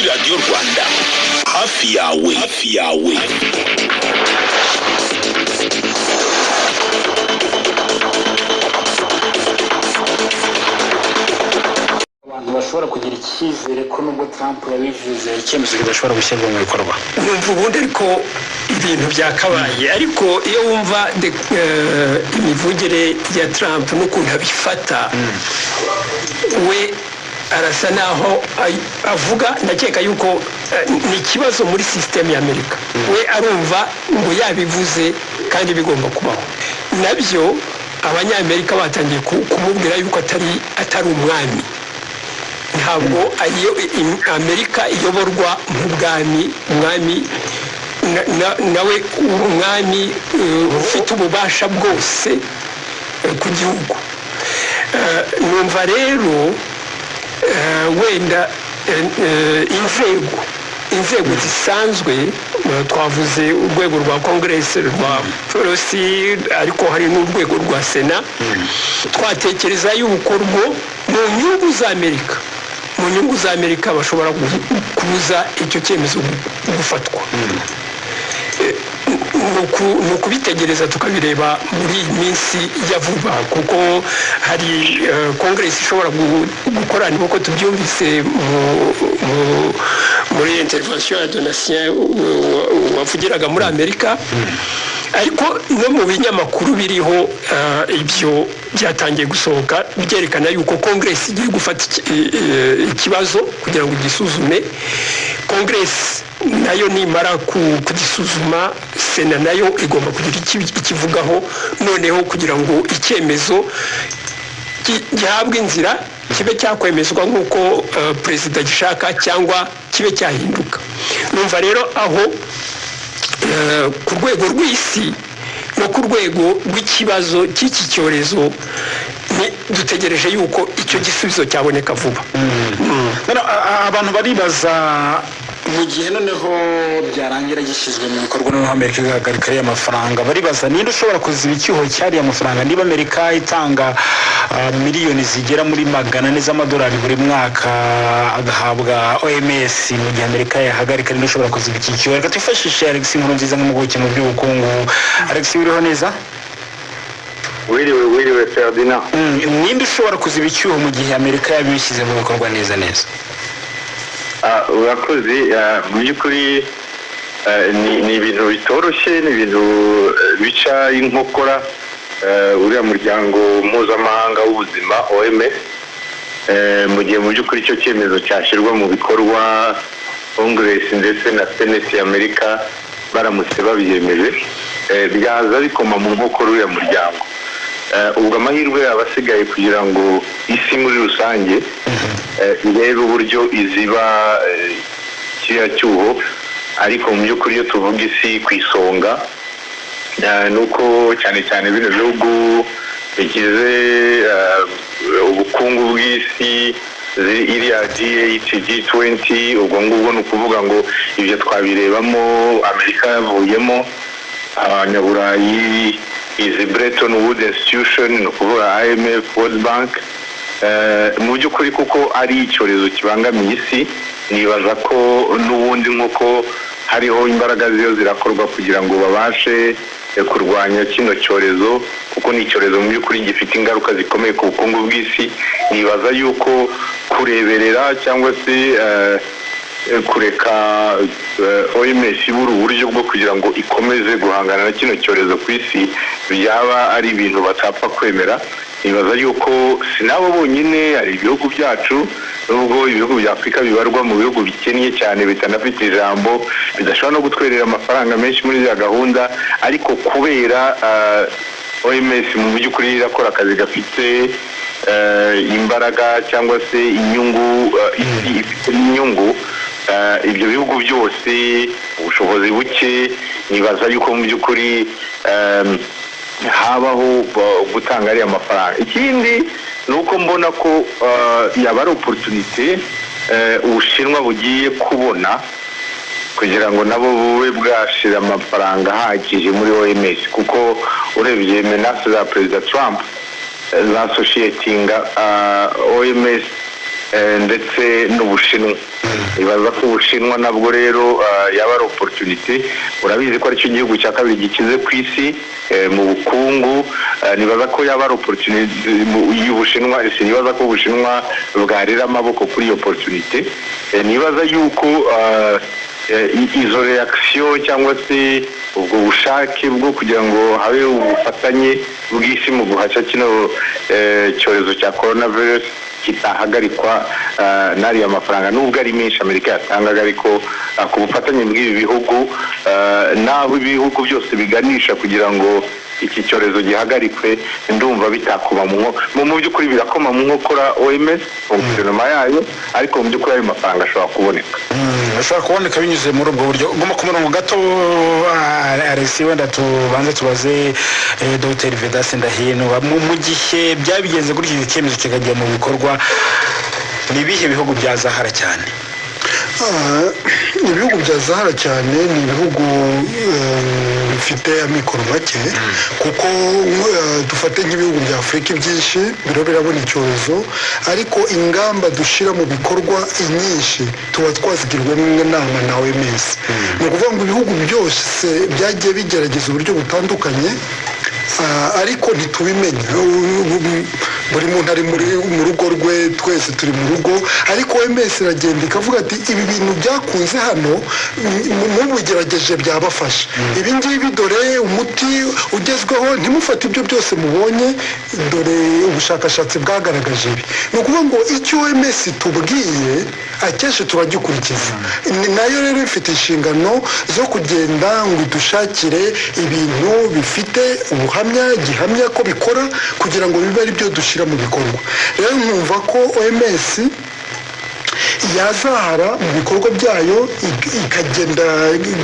Radio Rwanda hafi yawe abantu bashobora kugira icyizere ko nubwo Trump yabivuze icyemezo kidashobora gushyirwa mu bikorwa. Numva ubundi ariko ibintu byakabaye, ariko iyo wumva imivugire ya Trump n'ukuntu abifata, we arasa naho avuga, ndakeka yuko ni ikibazo muri system ya Amerika. We arumva ngo yabivuze kandi bigomba kubaho. Nabyo abanyamerika batangiye kumubwira yuko atari umwami. Ntabwo ariyo Amerika iyoborwa nk'ubwami, umwami nawe umwami ufite ububasha bwose ku gihugu. Numva rero wenda inzego zisanzwe, twavuze urwego rwa Congress rwa Pelosi, ariko hari n'urwego rwa Sena, twatekereza yuko rwo mu nyungu za Amerika bashobora kubuza icyo cyemezo gufatwa. Ni ukubitegereza tukabireba muri iyi minsi ya vuba, kuko hari Congress ishobora gukorana, nk'uko tubyumvise muri intervention ya Donatien wavugiraga muri Amerika. Ariko no mu binyamakuru biriho ibyo byatangiye gusohoka byerekana yuko Congress igiye gufata ikibazo kugira ngo gisuzume. Congress nayo nimara kugisuzuma, Sena nayo igomba kugira ikivugaho, noneho kugira ngo icyemezo gihabwe inzira, kibe cyakwemezwa nk'uko perezida gishaka cyangwa kibe cyahinduka. Numva rero aho ku rwego rw'isi no ku rwego rw'ikibazo cy'iki cyorezo dutegereje yuko icyo gisubizo cyaboneka vuba. Abantu baribaza, mu gihe noneho byarangira gishyizwe mu bikorwa noneho Amerika igahagarika ariya mafaranga, baribaza ninde ushobora kuziba icyuho cyariya mafaranga. Niba Amerika itanga miliyoni zigera muri 400 z'amadolari buri mwaka agahabwa OMS, mu gihe Amerika yahagarika, ninde ushobora kuziba iki cyuho? Reka twifashishe Alex Nkurunziza nk'impuguke mu by'ubukungu. Alex, uriho neza? Wiriwe Ferdinand. Ninde ushobora kuziba icyuho mu gihe Amerika yabishyize mu bikorwa neza? Urakoze. Mu by'ukuri ni ibintu bitoroshye, ni ibintu bica inkokora uriya muryango mpuzamahanga w'ubuzima OMS, mu gihe mu by'ukuri icyo cyemezo cyashyirwa mu bikorwa Congress ndetse na Senate ya Amerika baramutse babyemeje, byaza bikoma mu nkokora uriya muryango. Ubwo amahirwe abasigaye kugira ngo isi muri rusange irebe uburyo iziba kiriya cyuho, ariko mu by'ukuri iyo tuvuga isi ku isonga, nuko cyane cyane bino bihugu bigize ubukungu bw'isi, iriya G20, ubwo ngubwo ni ukuvuga ngo ibyo twabirebamo Amerika yavuyemo, abanyaburayi izi Bretton Woods Institution, ni ukuvuga IMF, World Bank. Mu by'ukuri kuko ari icyorezo kibangamiye isi, nibaza ko n'ubundi nk'uko hariho imbaraga zirakorwa kugira ngo babashe kurwanya kino cyorezo, kuko ni icyorezo mu by'ukuri gifite ingaruka zikomeye ku bukungu bw'isi. Nibaza yuko kureberera cyangwa se kureka OMS ibura uburyo bwo kugira ngo ikomeze guhangana na kino cyorezo ku isi byaba ari ibintu batapfa kwemera. Nibaza yuko sinabo bonyine, hari ibihugu byacu, nubwo ibihugu bya Afurika bibarwa mu bihugu bikennye cyane bitanafite ijambo, bidashobora no gutwerera amafaranga menshi muri za gahunda, ariko kubera OMS mu by'ukuri irakora akazi gafite imbaraga cyangwa se inyungu, isi ifite inyungu, ibyo bihugu byose ubushobozi buke, nibaza yuko mu by'ukuri habaho gutanga ariya mafaranga. Ikindi ni uko mbona ko yaba ari opportunity Ubushinwa bugiye kubona kugira ngo nabo bube bwashira amafaranga ahagije muri OMS, kuko urebye menace za Perezida Trump za associating OMS ndetse n'Ubushinwa. Ibaza ko Ubushinwa nabwo rero yaba ari opportunity. Urabizi ko ari cyo gihugu cya kabiri gikize ku isi mu bukungu. Nibaza ko yaba ari opportunity y'Ubushinwa. Nibaza ko Ubushinwa bwarira amaboko kuri iyo opportunity. Nibaza yuko izo reaction cyangwa se ubwo bushake bwo kugira ngo habe ubufatanye bw'isi mu guhashya kino cyorezo cya coronavirus kitahagarikwa n'ariya mafaranga nubwo ari menshi Amerika yatangaga, ariko ku bufatanye bw'ibi bihugu n'aho ibihugu byose biganisha kugira ngo iki cyorezo gihagarikwe, ndumva bitakoma mu by'ukuri birakoma mu nkokora OMS guverinoma yayo, ariko mu by'ukuri ayo mafaranga ashobora kuboneka binyuze muri ubwo buryo. Guma ku murongo gato Alexis, wenda tubanze tubaze Dr. Vedaste Ndahiro, mu gihe byabigenze kuri iki cyemezo kikajya mu bikorwa, ni ibihe bihugu byazahara cyane? Ibihugu byazahara cyane ni ibihugu bifite amikoro make, kuko dufate nk'ibihugu bya Afurika byinshi birabona icyorezo, ariko ingamba dushyira mu bikorwa inyinshi tuba twazigirwamo inama na OMS. Ni ukuvuga ngo ibihugu byose byagiye bigerageza uburyo butandukanye, ariko ntitubimenya. Buri muntu ari mu rugo rwe, twese turi mu rugo, ariko OMS iragenda ikavuga ati ibi bintu byakunze hano mubigerageje byabafasha, ibi ngibi dore umuti ugezweho, ntimufate ibyo byose mubonye, dore ubushakashatsi bwagaragaje ibi. Ni ukuvuga ngo icyo OMS tubwiye akenshi turagikurikiza. Nayo rero ifite inshingano zo kugenda ngo dushakire ibintu bifite ubuhamya gihamya ko bikora, kugira ngo bibe ari byo dushyira mu bikorwa. Rero nkumva ko OMS yazahara mu bikorwa byayo ikagenda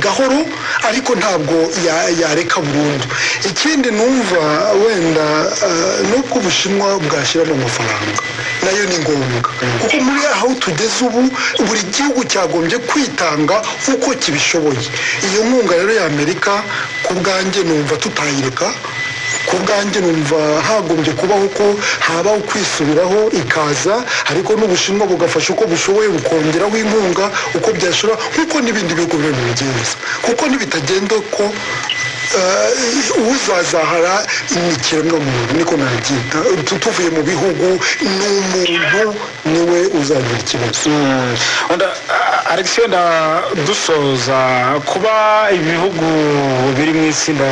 gahoro, ariko ntabwo yareka burundu. Ikindi numva wenda n'ubwo Ubushinwa bwashyiramo amafaranga nayo ni ngombwa, kuko muri aho tugeze ubu buri gihugu cyagombye kwitanga uko kibishoboye. Iyo nkunga rero ya Amerika ku bwanjye numva tutayireka, ku bwanjye numva hagombye kubaho ko habaho kwisubiraho ikaza, ariko n'Ubushinwa bugafasha uko bushoboye bukongeraho inkunga uko byashobora, nk'uko n'ibindi bihugu bibigenza, kuko ntibitagenda ko uzazahara ikiremwamuntu, niko nabyita, tuvuye mu bihugu n'umuntu niwe uzagira ikibazo. Alexis, wenda dusoza, kuba ibihugu biri mu itsinda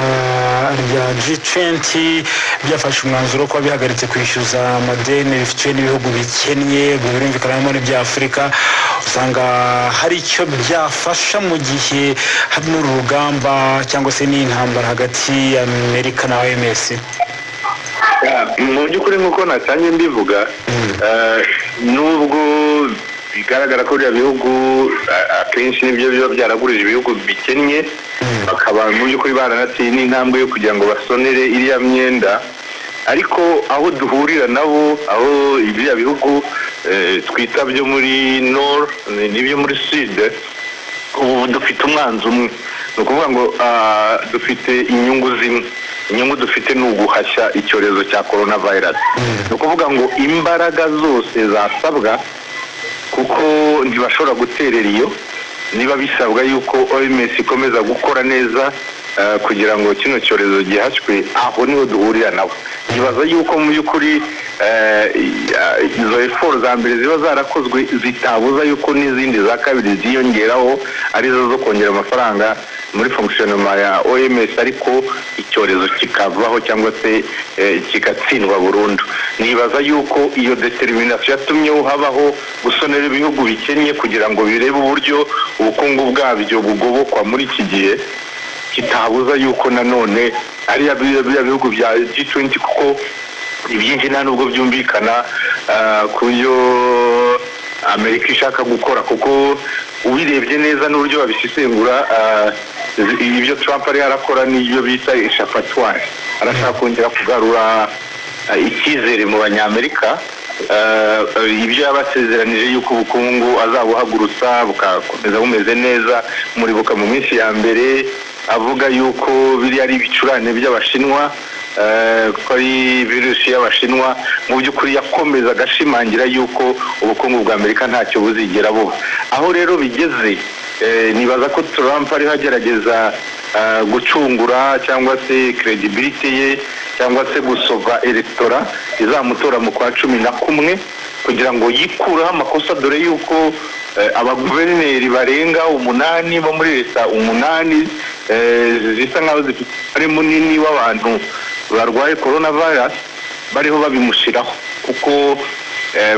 rya G20 byafashe umwanzuro ko bihagaritse kwishyuza amadeni bifitiwe n'ibihugu bikennye, birumvikanamo n'ibya Afurika, usanga hari icyo byafasha mu gihe hari n'urugamba cyangwa se n'intambara hagati ya Amerika na OMS? Mu by'ukuri nk'uko natangiye mbivuga, nubwo bigaragara ko biriya bihugu akenshi nibyo biba byaragurije ibihugu bikennye, bakaba mu by'ukuri baranateye n'intambwe yo kugira ngo basonere iriya myenda, ariko aho duhurira nabo, aho biriya bihugu twita byo muri Nord n'ibyo muri Sud, ubu dufite umwanzi umwe. Ni ukuvuga ngo dufite inyungu zimwe. Inyungu dufite ni uguhashya icyorezo cya coronavirus. Ni ukuvuga ngo imbaraga zose zasabwa, kuko ntibashobora guterera iyo, niba bisabwa yuko OMS ikomeza gukora neza kugira ngo kino cyorezo gihashywe, aho niho duhurira nabo. Nibaza yuko mu by'ukuri izo effort za mbere ziba zarakozwe zitabuza yuko n'izindi za kabiri ziyongeraho, arizo zo kongera amafaranga muri fonctionnement ya OMS, ariko icyorezo kikavaho cyangwa se kigatsindwa burundu. Nibaza yuko iyo determination yatumye habaho gusonera ibihugu bikennye kugira ngo birebe uburyo ubukungu bwabyo bugobokwa muri iki gihe, kitabuza yuko nanone ari bihugu bya G20, kuko ibyinshi nta nubwo byumvikana ku byo Amerika ishaka gukora, kuko ubirebye neza n'uburyo babisesengura, ibyo Trump ari arakora n'ibyo bita échappatoire, arashaka kongera kugarura icyizere mu banyamerika, ibyo yabasezeranije yuko ubukungu azabuhagurutsa bukakomeza bumeze neza. Muribuka mu minsi ya mbere avuga yuko biri ari ibicurane by'Abashinwa, ko ari virusi y'abashinwa mu by'ukuri yakomeza agashimangira yuko ubukungu bwa Amerika ntacyo buzigera buba. Aho rero bigeze nibaza ko Trump ariho agerageza gucungura cyangwa se credibility ye cyangwa se gusova electora izamutora mu kwa 11 kugira ngo yikuraho amakosa, dore yuko abaguverineri barenga 8 bo muri leta 8 zisa nkaho zifite ari munini w'abantu barwaye coronavirus bariho babimushiraho kuko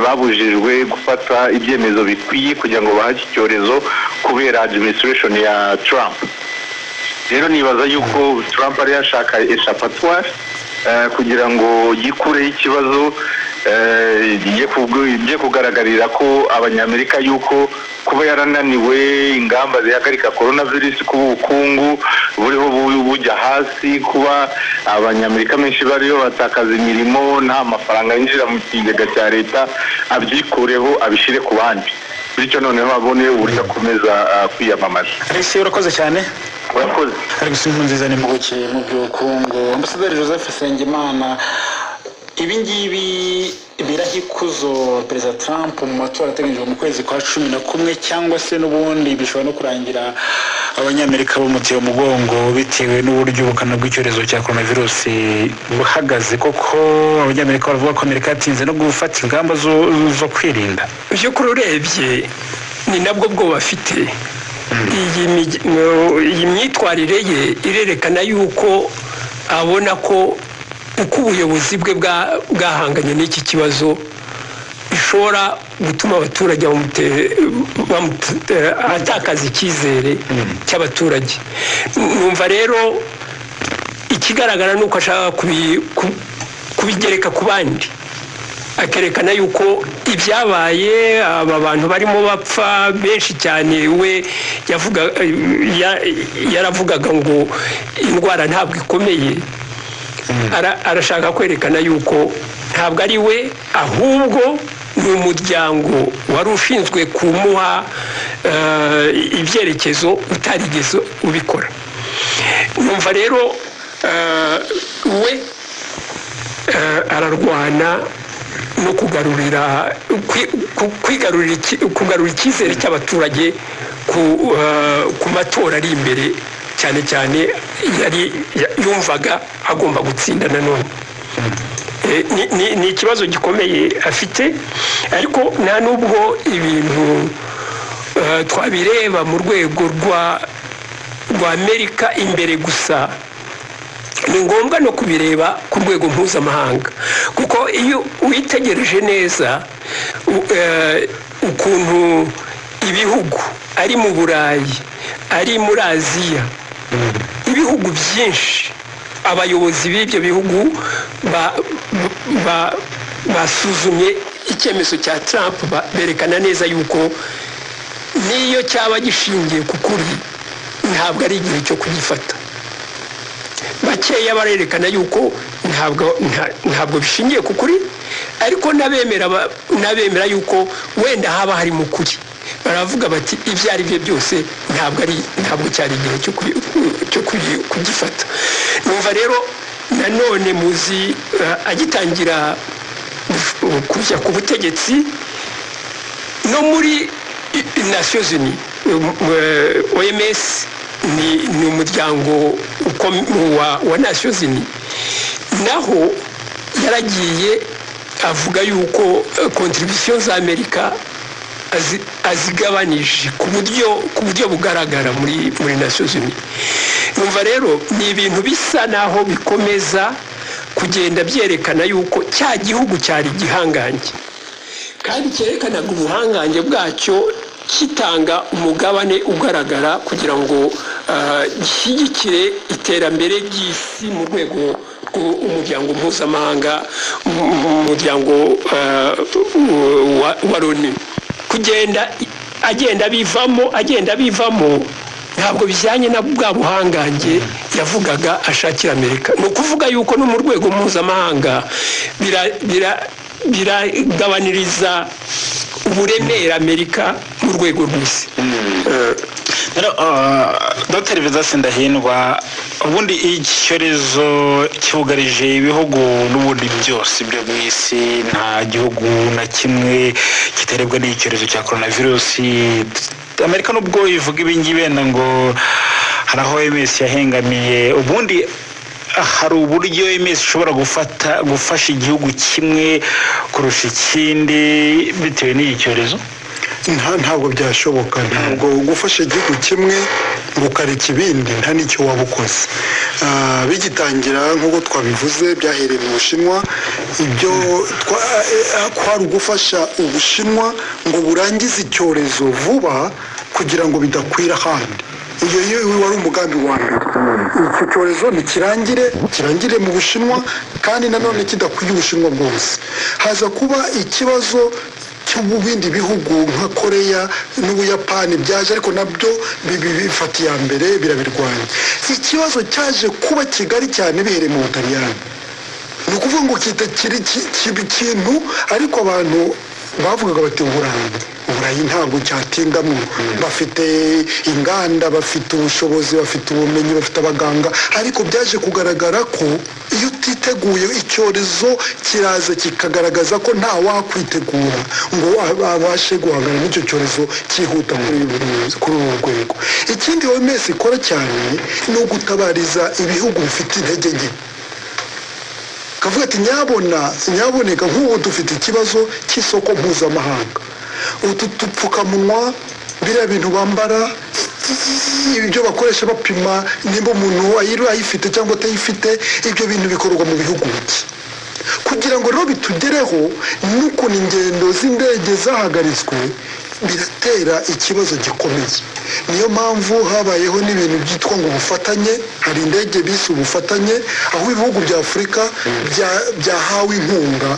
babujijwe gufata ibyemezo bikwiye kugira ngo bahaje icyorezo kubera administration ya Trump. Rero nibaza yuko Trump ari yashaka échappatoire kugira ngo yikureho ikibazo igiye kugaragarira ko abanyamerika yuko kuba yarananiwe ingamba zihagarika coronavirus ku bukungu buriho bujya hasi, kuba abanyamerika menshi bariyo batakaza imirimo nta mafaranga yinjira mu kigega cya leta, abyikureho abishire ku bandi, bityo noneho abone uburyo akomeza kwiyamamaza. Ese urakoze cyane. Urakoze. Ari gusimu nziza ni muguke mu by'ubukungu. Ambasaderi Joseph Nsengimana, ibingibi birahikuzo Perezida Trump mu matora ateganyijwe mu kwezi kwa 11 cyangwa se n'ubundi bishobora no kurangira abanyamerika bamuteye umugongo bitewe n'uburyo ubukana bw'icyorezo cya coronavirus buhagaze? Koko abanyamerika baravuga ko Amerika yatinze no gufata ingamba zo kwirinda. Byo kururebye ni nabwo bwo bafite iyi myitwarire ye irerekana yuko abona ko uko ubuyobozi bwe bwahanganye n'iki kibazo bishobora gutuma abaturage atakaza icyizere cy'abaturage. Numva rero ikigaragara ni uko ashaka kubigereka ku bandi, akerekana yuko ibyabaye aba bantu barimo bapfa benshi cyane, we yaravugaga ngo indwara ntabwo ikomeye. Arashaka kwerekana yuko ntabwo ari we, ahubwo ni umuryango wari ushinzwe kumuha ibyerekezo utarigeze ubikora. Numva rero we ararwana no kugarura icyizere cy'abaturage ku matora ari imbere, cyane cyane yari yumvaga agomba gutsinda nanone. Ni ikibazo gikomeye afite, ariko nta nubwo ibintu twabireba mu rwego rwa Amerika imbere gusa, ni ngombwa no kubireba ku rwego mpuzamahanga, kuko iyo witegereje neza ukuntu ibihugu ari mu Burayi, ari muri Aziya, ibihugu byinshi, abayobozi b'ibyo bihugu basuzumye icyemezo cya Trump, berekana neza yuko niyo cyaba gishingiye ku kuri ntabwo ari igihe cyo kugifata. Bakeya barerekana yuko ntabwo bishingiye ku kuri, ariko n'abemera yuko wenda haba hari mu kuri baravuga bati ibyo ari byo byose ntabwo cyari igihe cyo kugifata. Numva rero nanone muzi agitangira kujya ku butegetsi no muri Nations Unies, OMS ni umuryango wa Nations Unies, naho yaragiye avuga yuko contribution za Amerika azigabanije ku buryo bugaragara muri Nations Unies. Numva rero ni ibintu bisa naho bikomeza kugenda byerekana yuko cya gihugu cyari gihangange, kandi cyerekanaga ubuhangange bwacyo kitanga umugabane ugaragara kugira ngo gishyigikire iterambere ry'isi mu rwego rw'umuryango mpuzamahanga, umuryango wa Loni. agenda bivamo ntabwo bijyanye na bwa buhangange yavugaga ashakira Amerika. Ni ukuvuga yuko no mu rwego mpuzamahanga biragabaniriza uburemere Amerika mu rwego rw'isi. Dr. Vedaste Ndahindwa, ubundi icyorezo cyugarije ibihugu n'ubundi byose byo mu isi, nta gihugu na kimwe kitarebwa n'icyorezo cya coronavirus. Amerika nubwo ivuga ibingibi wenda ngo hari aho OMS yahengamiye, ubundi hari uburyo OMS ishobora gufasha igihugu kimwe kurusha ikindi bitewe n'iki cyorezo? Ntabwo byashoboka, ntabwo gufasha igihugu kimwe ngo ukareka ibindi nta n'icyo waba ukoze. Bigitangira nk'uko twabivuze byahereye mu Bushinwa, ibyo kwari ugufasha Ubushinwa ngo burangize icyorezo vuba kugira ngo bidakwira ahandi. Iyo wari umugambi wa mbere. Icyo cyorezo kirangire mu Bushinwa kandi nanone kidakwiye Ubushinwa bwose. Haza kuba ikibazo mu bindi bihugu nka Korea n'Ubuyapani byaje, ariko nabyo bifata iya mbere birabirwanya. Ikibazo cyaje kuba kigari cyane bihereye mu Butaliyani. Ni ukuvuga ngo kitakiri ikintu, ariko abantu bavugaga bati Uburayi ntabwo cyatindamo, bafite inganda, bafite ubushobozi, bafite ubumenyi, bafite abaganga, ariko byaje kugaragara ko iyo utiteguye icyorezo kiraza kikagaragaza ko nta wakwitegura ngo abashe guhangana n'icyo cyorezo cyihuta kuri uru rwego. Ikindi OMS ikora cyane ni ugutabariza ibihugu bifite intege nke. Kavuga ati nyaboneka nk'ubu dufite ikibazo cy'isoko mpuzamahanga, utu dupfukamunwa, biriya bintu bambara, ibyo bakoresha bapima nimba umuntu ayifite cyangwa atayifite, ibyo bintu bikorwa mu bihugu bike. Kugira ngo rero bitugereho, n'ukuntu ingendo z'indege zahagaritswe biratera ikibazo gikomeye. Niyo mpamvu habayeho n'ibintu byitwa ngo ubufatanye. Hari indege bise ubufatanye, aho ibihugu bya Afurika byahawe inkunga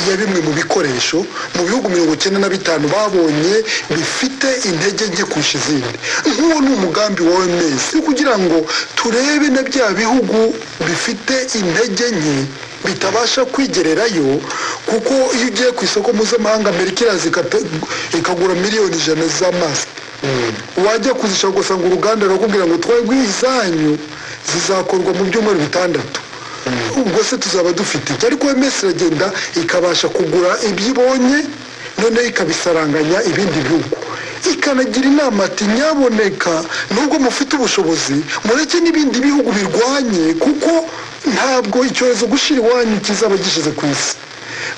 ya bimwe mu bikoresho mu bihugu 95 babonye bifite intege nke kurusha izindi. Nk'uwo ni umugambi wa OMS kugira ngo turebe na bya bihugu bifite intege nke bitabasha kwigererayo, kuko iyo ugiye ku isoko mpuzamahanga Amerika iraza ikagura miliyoni 100 z'amasike, wajya kuzishaka ugasanga uruganda rurakubwira ngo twebwe izanyu zizakorwa mu byumweru 6. Ubwo se tuzaba dufite iki? Ariko OMS iragenda ikabasha kugura ibyo ibonye, none ikabisaranganya ibindi bihugu, ikanagira inama ati nyaboneka nubwo mufite ubushobozi mureke n'ibindi bihugu birwanye, kuko ntabwo icyorezo gushira iwanyu kizaba gishize ku isi.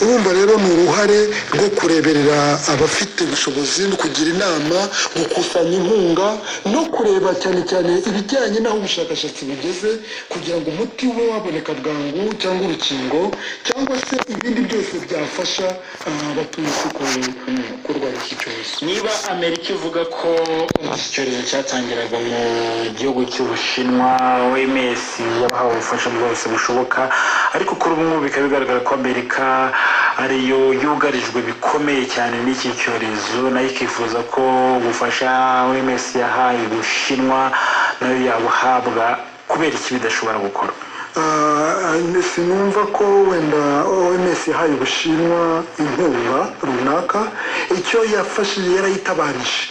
Urumva rero ni uruhare rwo kureberera abafite ubushobozi no kugira inama, gukusanya inkunga no kureba cyane cyane ibijyanye n'aho ubushakashatsi bugeze, kugira ngo umuti ube waboneka bwangu cyangwa urukingo cyangwa se ibindi byose byafasha abatuye isi kurwanya iki cyorezo. Niba Amerika ivuga ko iki cyorezo cyatangiraga mu gihugu cy'Ubushinwa, OMS yabahawe ubufasha bwose bushoboka, ariko kuri ubu bikaba bigaragara ko Amerika ariyo yugarijwe bikomeye cyane n'iki cyorezo, nayo ikifuza ko ubufasha OMS yahaye Ubushinwa nayo yabuhabwa, kubera iki bidashobora gukora? Sinumva ko wenda OMS yahaye Ubushinwa inkunga runaka. Icyo yafashije yarayitabarije,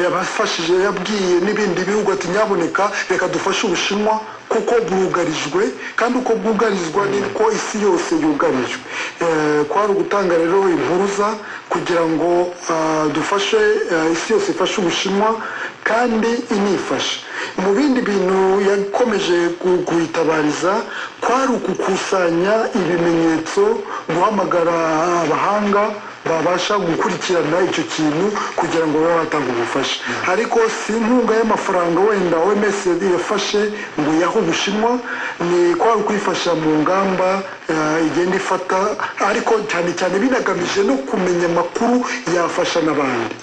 yabafashije, yabwiye n'ibindi bihugu ati nyaboneka reka dufashe Ubushinwa kuko bwugarijwe, kandi uko bwugarizwa niko isi yose yugarijwe. Kwari ugutanga rero impuruza kugira ngo dufashe isi yose ifashe Ubushinwa kandi inifashe. Mu bindi bintu yakomeje kuyitabariza kwari ukukusanya ibimenyetso, guhamagara abahanga babasha gukurikirana icyo kintu kugira ngo babe batanga ubufasha. Ariko si inkunga y'amafaranga wenda OMS yafashe ngo yahe Ubushinwa, ni kwari kwifasha mu ngamba igenda ifata, ariko cyane cyane binagamije no kumenya amakuru yafasha n'abandi.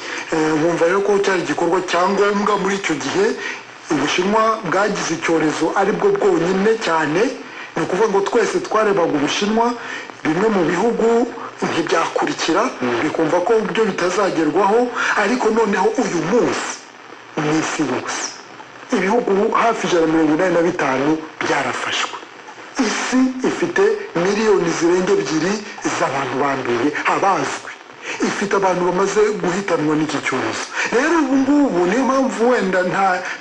Bumva rero ko cyari igikorwa cyangombwa muri icyo gihe. Ubushinwa bwagize icyorezo aribwo bwonyine cyane, ni ukuvuga ngo twese twarebaga Ubushinwa, bimwe mu bihugu ntibyakurikira bikumva ko byo bitazagerwaho, ariko noneho uyu munsi mu isi yose ibihugu hafi 185 byarafashwe. Isi ifite miliyoni zirenga 2 z'abantu banduye abazwi. ifite abantu bamaze guhitanwa n'iki cyorezo. Rero ubu ngubu niyo mpamvu wenda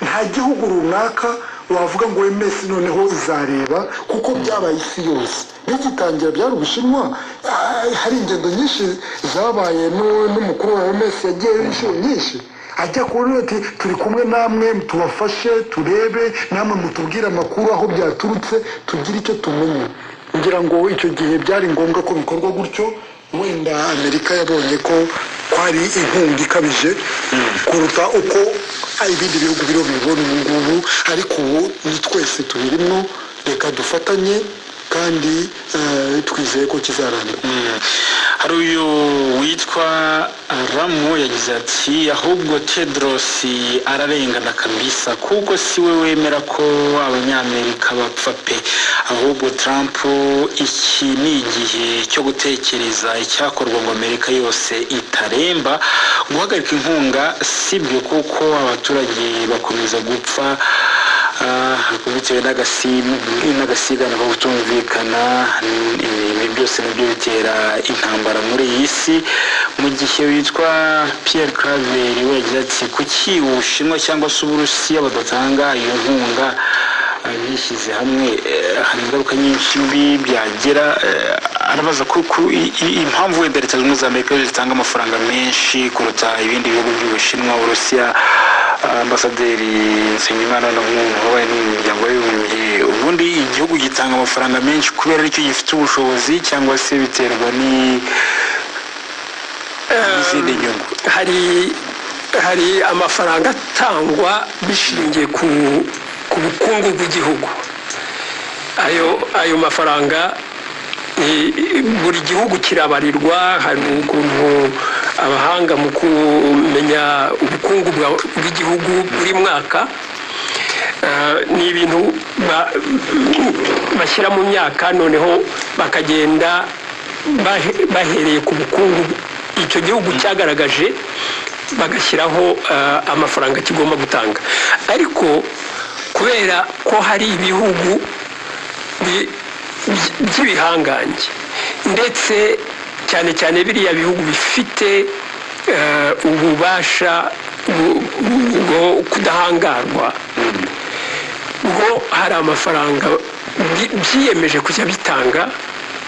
nta gihugu runaka wavuga ngo OMS noneho izareba kuko byabaye isi yose. Bigitangira byari Ubushinwa, hari ingendo nyinshi zabaye n'umukuru wa OMS yagiye inshuro nyinshi ajya kubona ati turi kumwe namwe tubafashe turebe namwe mutubwire amakuru aho byaturutse tugire icyo tumenye. Ngira ngo icyo gihe byari ngombwa ko bikorwa gutyo. Wenda Amerika yabonye ko kwari inkunga ikabije kuruta uko ibindi bihugu bibona ubu ngubu, ariko ubu ni twese tubirimo, reka dufatanye kandi twizeye ko kizarangira. Hari uyu witwa Ramo yagize ati ahubwo Tedros ararengana kabisa kuko siwe wemera ko abanyamerika bapfa pe, ahubwo Trump iki ni igihe cyo gutekereza icyakorwa ngo Amerika yose itaremba. Guhagarika inkunga sibyo kuko abaturage bakomeza gupfa bitewe n'agasigana ko kutumvikana. Ibi byose nabyo bitera intambara muri iyi si. Mu gihe witwa Pierre Claver we yagize ati kuki Ubushinwa cyangwa se Uburusiya badatanga iyo nkunga bishyize hamwe, hari ingaruka nyinshi mbi byagira. Arabaza ko impamvu wenda Leta Zunze Ubumwe za Amerika zitanga amafaranga menshi kuruta ibindi bihugu by'Ubushinwa, Uburusiya. Ambasaderi Nsengimana wabaye n'umuryango w'abibumbye, ubundi igihugu gitanga amafaranga menshi kubera aricyo gifite ubushobozi cyangwa se biterwa n'izindi nyungu? Hari amafaranga atangwa bishingiye ku bukungu bw'igihugu. Ayo mafaranga buri gihugu kirabarirwa. Hari ukuntu abahanga mu kumenya ubukungu bw'igihugu buri mwaka, ni ibintu bashyira mu myaka, noneho bakagenda bahereye ku bukungu icyo gihugu cyagaragaje bagashyiraho amafaranga kigomba gutanga. Ariko kubera ko hari ibihugu by'ibihangange ndetse cyane cyane biriya bihugu bifite ububasha bwo kudahangarwa, ngo hari amafaranga byiyemeje kujya bitanga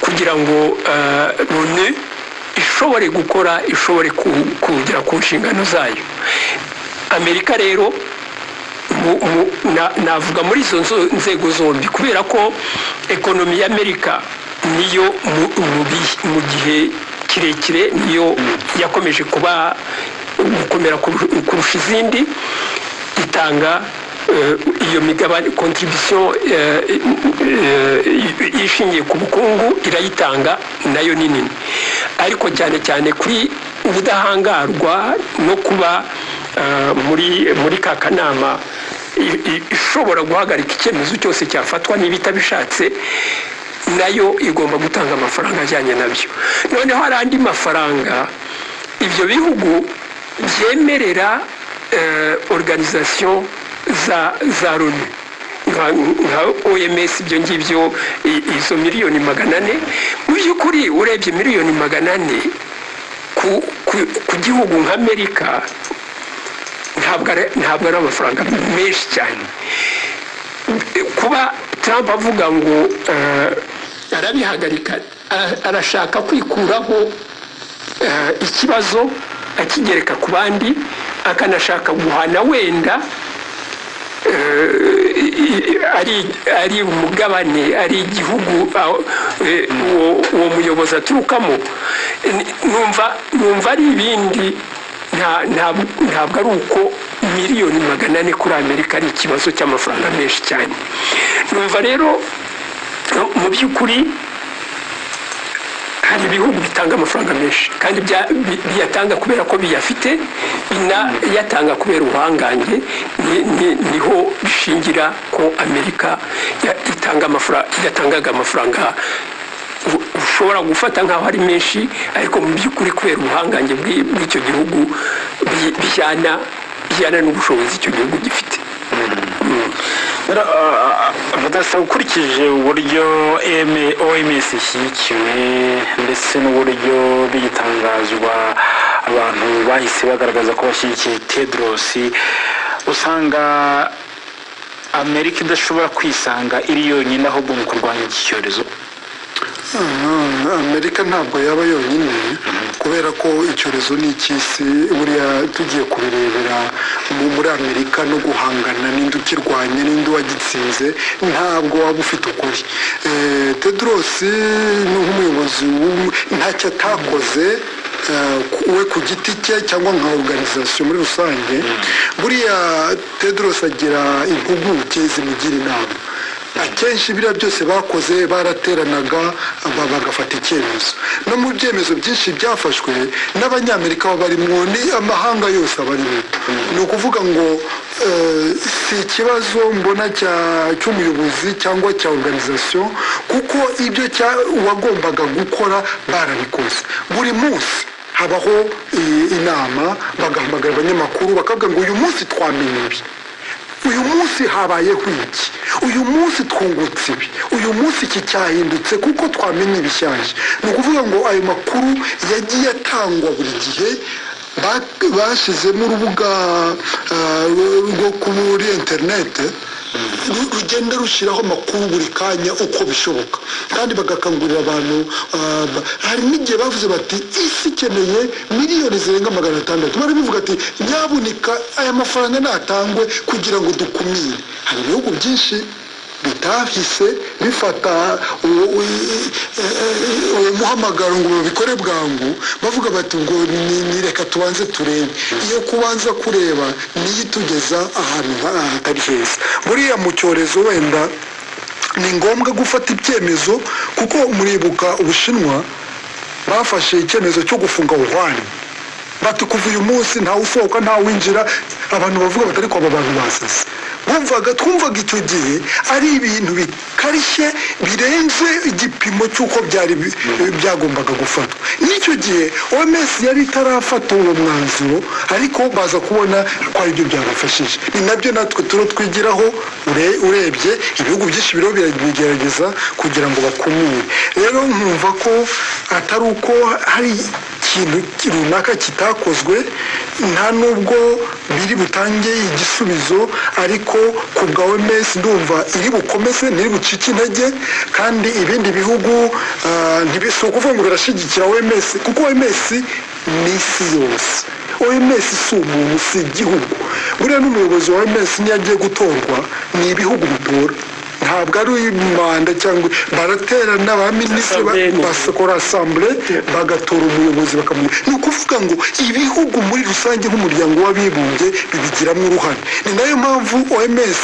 kugira ngo Loni ishobore gukora, ishobore kugera ku nshingano zayo. Amerika rero navuga muri izo nzego zombi, kubera ko ekonomi y'Amerika niyo mu gihe kirekire niyo yakomeje gukomera kurusha izindi, itanga iyo migabane contribution ishingiye ku bukungu irayitanga nayo ni nini. Ariko cyane cyane kuri ubudahangarwa no kuba muri ka kanama ishobora guhagarika icyemezo cyose cyafatwa niba itabishatse, nayo igomba gutanga amafaranga ajyanye nabyo. Noneho hari andi mafaranga ibyo bihugu byemerera organisation za Loni nka OMS, ibyo ngibyo izo miliyoni 400. Mu by'ukuri urebye miliyoni 400 ku gihugu nk'Amerika ntabwo ari amafaranga menshi cyane. Kuba Trump avuga ngo arabihagarika, arashaka kwikuraho ikibazo akigereka ku bandi, akanashaka guhana wenda ari umugabane, ari igihugu uwo muyobozi aturukamo. Numva ari ibindi, ntabwo ari uko miliyoni 400 kuri Amerika ari ikibazo cy'amafaranga menshi cyane. Numva rero mu by'ukuri hari ibihugu bitanga amafaranga menshi kandi biyatanga kubera ko biyafite, binayatanga kubera ubuhangange. Niho bishingira ko Amerika yatangaga amafaranga ushobora gufata nk'aho ari menshi, ariko mu by'ukuri kubera ubuhangange bw'icyo gihugu bijyana n'ubushobozi icyo gihugu gifite. badasa ukurikije uburyo OMS ishyigikiwe ndetse n'uburyo bigitangazwa abantu bahise bagaragaza ko bashyigikiye Tedros, usanga Amerika idashobora kwisanga iri yonyine ahubwo mu kurwanya iki cyorezo. Amerika ntabwo yaba yonyine kubera ko icyorezo ni icy'isi, buriya tugiye kubirebera muri Amerika no guhangana n'indi ukirwanya n'indi wagitsinze ntabwo waba ufite ukuri. Tedros ni nk'umuyobozi ntacyo atakoze we ku giti cye cyangwa nka organization muri rusange. Buriya Tedros agira impuguke zimugira inama, akenshi biriya byose bakoze barateranaga bagafata icyemezo, no mu byemezo byinshi byafashwe n'abanyamerika babarimo, ni amahanga yose abarimo. Ni ukuvuga ngo si ikibazo mbona cy'umuyobozi cyangwa cya organization, kuko ibyo wagombaga gukora barabikoze. Buri munsi habaho inama, bagahamagara abanyamakuru bakavuga ngo uyu munsi twamenye ibi, uyu munsi habayeho iki, uyu munsi twungutse ibi, uyu munsi iki cyahindutse kuko twamenye ibishyashya. Ni ukuvuga ngo ayo makuru yagiye atangwa buri gihe. Bashyizemo urubuga rwo kuri interineti rugenda rushyiraho amakuru buri kanya uko bishoboka, kandi bagakangurira abantu. Hari n'igihe bavuze bati isi ikeneye miliyoni zirenga 600, bari bivuga ati nyabuneka aya mafaranga natangwe kugira ngo dukumire. Hari ibihugu byinshi bitahise bifata uwo muhamagaro ngo babikore bwangu, bavuga bati ngo reka tubanze turebe. Iyo kubanza kureba niyo itugeza ahantu hatari heza. Buriya mu cyorezo wenda ni ngombwa gufata ibyemezo, kuko muribuka Ubushinwa bafashe icyemezo cyo gufunga Wuhan, bati kuva uyu munsi ntawe usohoka ntawe winjira. Abantu bavuga batari ko aba bantu basaze. Twumvaga icyo gihe ari ibintu bikarishye birenze igipimo cy'uko byagombaga gufatwa. N'icyo gihe OMS yari itarafata uwo mwanzuro, ariko baza kubona ko ari byo byabafashije. Ni nabyo natwe twigiraho. Urebye ibihugu byinshi biro biragerageza kugira ngo bakumire. Rero nkumva ko atari uko hari ikintu runaka kitakozwe, nta nubwo biri butange igisubizo, ariko ku bwa OMS ndumva iri bukomeze, ntiri bucike intege. Kandi ibindi bihugu ntibise ukuvuga ngo birashyigikira OMS, kuko OMS ni isi yose. OMS si umuntu, si igihugu. Buriya n'umuyobozi wa OMS niyo agiye gutorwa, ni ibihugu bitora, ntabwo ari manda cyangwa baraterana ba minisitiri bakora assemblée bagatora umuyobozi bakamuha. Ni ukuvuga ngo ibihugu muri rusange nk'umuryango w'abibumbye bibigiramo uruhare. Ni nayo mpamvu OMS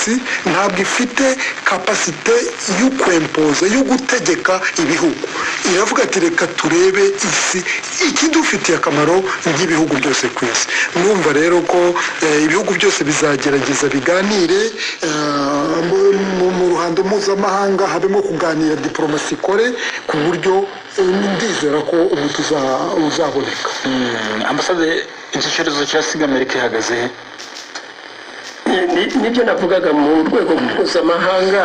ntabwo ifite kapasite yo kwempoza, yo gutegeka ibihugu. Iravuga ati reka turebe isi ikidufitiye akamaro nk'ibihugu byose ku isi. Numva rero ko ibihugu byose bizagerageza biganire mu ruhando mpuzamahanga, habemo kuganira, diplomasi ikore ku buryo ndizera ko umuti uzaboneka. Ambasade, iki cyorezo cyasiga Amerika ihagaze nibyo navugaga mu rwego mpuzamahanga.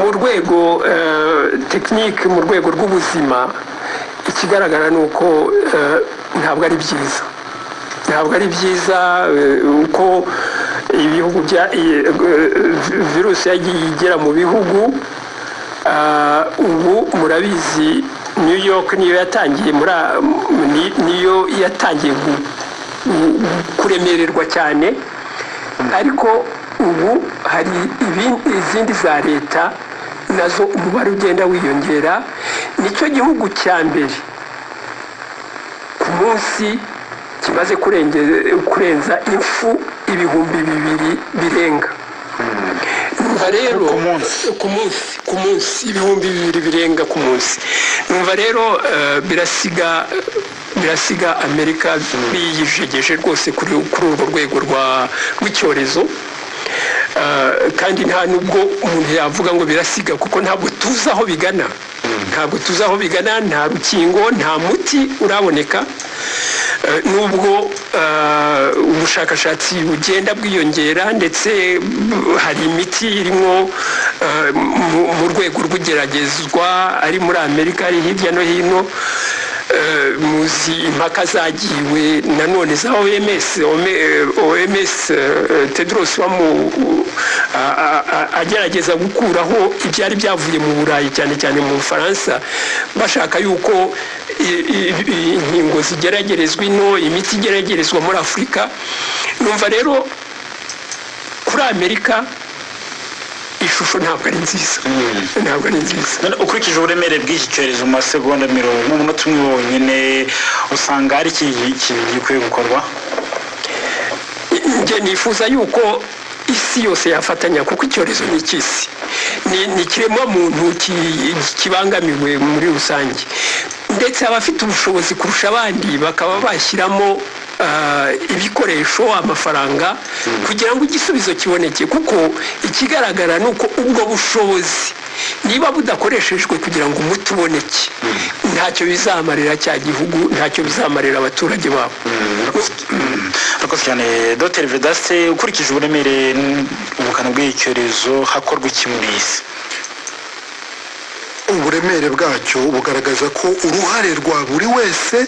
Mu rwego tekinike, mu rwego rw'ubuzima, ikigaragara ni uko ntabwo ari byiza uko ibihugu virusi yagiye igera mu bihugu. Ubu murabizi New York niyo yatangiye kuremererwa cyane, ariko ubu hari izindi za leta nazo umubare ugenda wiyongera. Nicyo gihugu cya mbere ku munsi kimaze kurenza impfu 2,000 birenga. Numva rero ku munsi 2,000 birenga ku munsi. Numva rero birasiga Amerika biyijegeje rwose kuri urwo rwego rw'icyorezo. Kandi nta nubwo umuntu yavuga ngo birasiga, kuko ntabwo tuzi aho bigana, nta rukingo, nta muti uraboneka. nubwo ubushakashatsi bugenda bwiyongera ndetse hari imiti irimo mu rwego rw'igeragezwa ari muri Amerika ari hirya no hino muzi impaka zagiwe nanone za OMS Tedros agerageza gukuraho ibyari byavuye mu Burayi cyane cyane mu Bufaransa bashaka yuko inkingo zigeragerezwa ino imiti igeragerezwa muri Afurika. Numva rero kuri Amerika ishusho ntabwo ari nziza ukurikije uburemere bw'iki cyorezo mu masegonda 10 n'umunota umwe wonyine usanga ari iki gikwiye gukorwa. Nge nifuza yuko isi yose yafatanya kuko icyorezo ni cy'isi ni ikiremwa muntu kibangamiwe muri rusange ndetse abafite ubushobozi kurusha abandi bakaba bashyiramo ibikoresho amafaranga kugira ngo igisubizo kiboneke kuko ikigaragara nuko ubwo bushobozi niba budakoreshejwe kugira ngo umuti uboneke ntacyo bizamarira cya gihugu ntacyo bizamarira abaturage babo. Rakoze cyane Dr. Vedaste, ukurikije uburemere ubukana bw'icyorezo hakorwa iki muri isi? Uburemere bwacyo bugaragaza ko uruhare rwa buri wese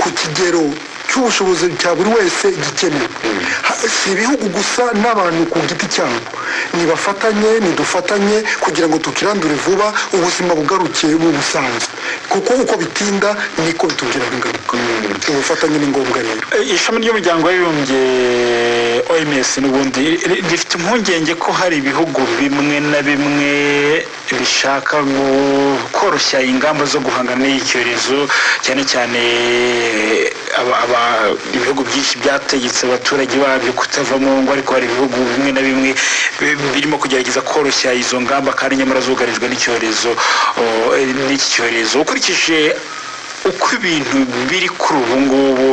ku kigero cy'ubushobozi cya buri wese gikenewe. Si ibihugu gusa n'abantu ku giti cyabo nidufatanye kugira ngo tukirandure vuba ubuzima bugarukiye mu busanzwe kuko uko bitinda niko bitugiraho ingaruka. Ubufatanye ni ngombwa rero. Ishami ry'umuryango w'abibumbye OMS n'ubundi rifite impungenge ko hari ibihugu bimwe na bimwe bishaka koroshya ingamba zo guhangana n'icyorezo cyane cyane ibihugu byinshi byategetse abaturage babyo kutava mu ngo ariko hari ibihugu bimwe na bimwe birimo kugerageza koroshya izo ngamba kandi nyamara zugarijwe n'iki cyorezo. Ukurikije uko ibintu biri kuri ubu ngubu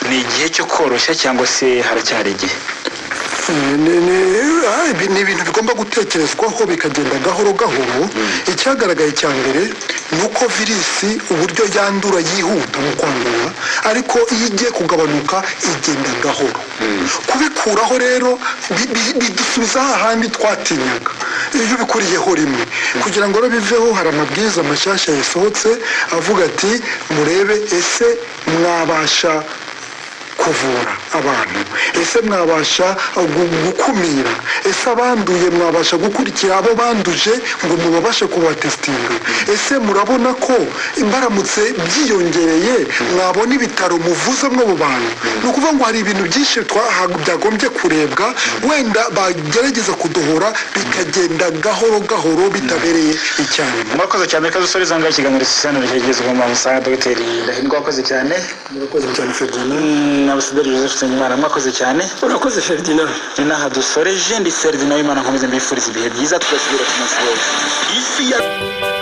ni igihe cyo koroshya cyangwa se haracyari igihe? Ni ibintu bigomba gutekerezwaho bikagenda gahoro gahoro. Icyagaragaye cya mbere ni uko virusi uburyo yandura yihuta mu kwandura ariko iyo igiye kugabanuka igenda gahoro. Kubikuraho rero bidusubiza hahandi twatinyaga iyo bikuriyeho rimwe kugira ngo biveho. Hari amabwiriza mashyashya yasohotse avuga ati murebe ese mwabasha kuvura abantu, ese mwabasha gukumira, ese abanduye mwabasha gukurikira abo banduje ngo mubabashe kubatestinga, ese murabona ko imbaramutse byiyongereye mwabona ibitaro muvuzemo abo bantu. Ni ukuvuga ngo hari ibintu byinshi byagombye kurebwa wenda bagerageza kudohora bikagenda gahoro gahoro bitabereye icyarimwe. Murakoze cyane ko dusoreza ngaho ikiganiro cy'isano cyagezweho mu Musaga Dr. Ndahindwa. Wakoze cyane. Murakoze cyane Ferdinand. Abasaderi Joseph Nsengimana mwakoze cyane. Urakoze Ferdinand. Ni naha dusoreje ndi Ferdinand w'Imana nkomeze mbifuriza ibihe byiza tugasubira ku munsi w'ejo.